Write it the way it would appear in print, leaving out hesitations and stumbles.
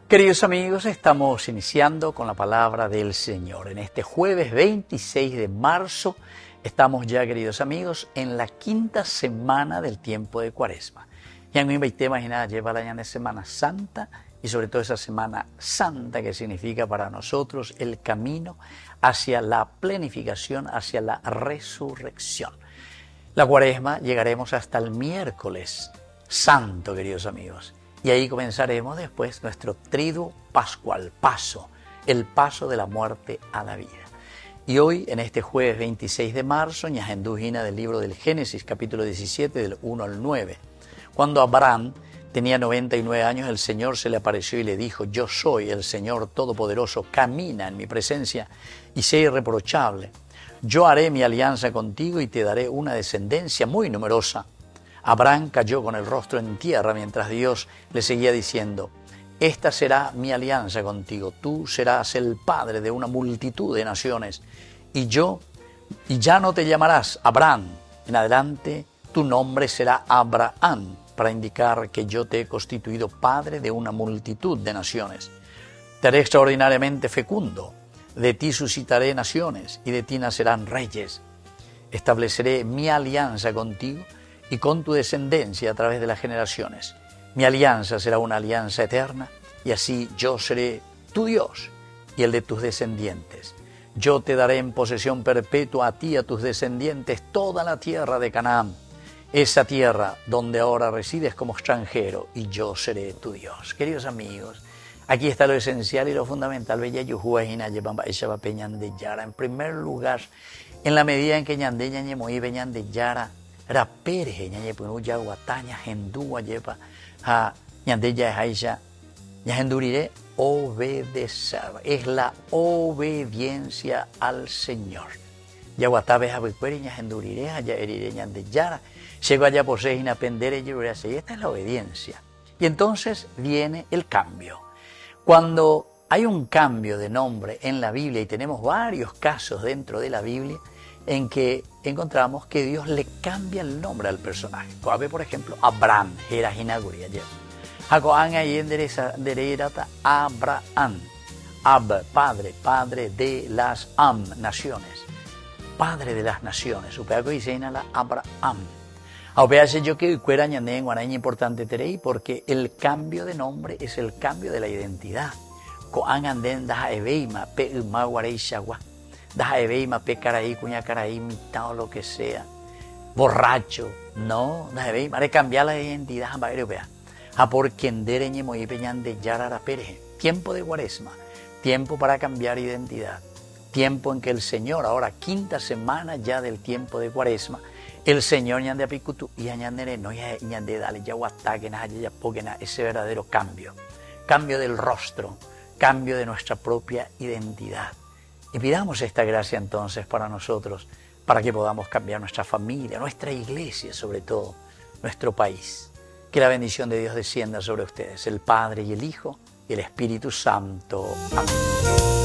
Queridos amigos, estamos iniciando con la palabra del Señor. En este jueves 26 de marzo estamos ya, queridos amigos, en la quinta semana del tiempo de Cuaresma. Y a mí me imagina lleva la de Semana Santa y sobre todo esa Semana Santa que significa para nosotros el camino hacia la plenificación, hacia la resurrección. La Cuaresma llegaremos hasta el miércoles santo, queridos amigos. Y ahí comenzaremos después nuestro triduo pascual, el paso de la muerte a la vida. Y hoy, en este jueves 26 de marzo, ñajendujina del libro del Génesis, capítulo 17, del 1 al 9. Cuando Abraham tenía 99 años, el Señor se le apareció y le dijo: yo soy el Señor Todopoderoso, camina en mi presencia y sé irreprochable. Yo haré mi alianza contigo y te daré una descendencia muy numerosa. Abraham cayó con el rostro en tierra mientras Dios le seguía diciendo: esta será mi alianza contigo, tú serás el padre de una multitud de naciones, y ya no te llamarás Abraham, en adelante tu nombre será Abraham, para indicar que yo te he constituido padre de una multitud de naciones. Te haré extraordinariamente fecundo, de ti suscitaré naciones, y de ti nacerán reyes. Estableceré mi alianza contigo y con tu descendencia a través de las generaciones. Mi alianza será una alianza eterna, y así yo seré tu Dios y el de tus descendientes. Yo te daré en posesión perpetua a ti y a tus descendientes toda la tierra de Canaán, esa tierra donde ahora resides como extranjero, y yo seré tu Dios. Queridos amigos, aquí está lo esencial y lo fundamental. En primer lugar, en la medida en que ñandeña ñemoí veñan de Yara, raperje ñañe punu yaguataña gendúa lleva a ñandeya jaisha ñajenduriré obedecer. Es la obediencia al Señor. Yaguatabe jabecueri ñajenduriré allá eriré ñandeyara llego allá posee inapendere yurase. Y esta es la obediencia. Y entonces viene el cambio. Cuando hay un cambio de nombre en la Biblia, y tenemos varios casos dentro de la Biblia en que encontramos que Dios le cambia el nombre al personaje. Por ejemplo, Abraham, Jerajinaguria. Jacoán ahí enderezata Abraham. Padre de las naciones. Padre de las naciones. Upeaco dice la Abraham. Aunque yo que cuera ñandé en guaraña importante terei, porque el cambio de nombre es el cambio de la identidad. Coan anden daja eveima pe uma guareishagua. Daja eveima pe caraí, cuña caraí, mitad o lo que sea. Borracho. No, daja eveima. Haré cambiar la identidad a europea. A por quien dereñe moí peñan de yarara pereje. Tiempo de Cuaresma. Tiempo para cambiar identidad. Tiempo en que el Señor, ahora quinta semana ya del tiempo de Cuaresma, el Señor ñande apicutu y añandere no ñande dale yaguataque na ya poquena ese verdadero cambio. Cambio del rostro, cambio de nuestra propia identidad. Y pidamos esta gracia entonces para nosotros, para que podamos cambiar nuestra familia, nuestra iglesia, sobre todo, nuestro país. Que la bendición de Dios descienda sobre ustedes, el Padre y el Hijo y el Espíritu Santo. Amén.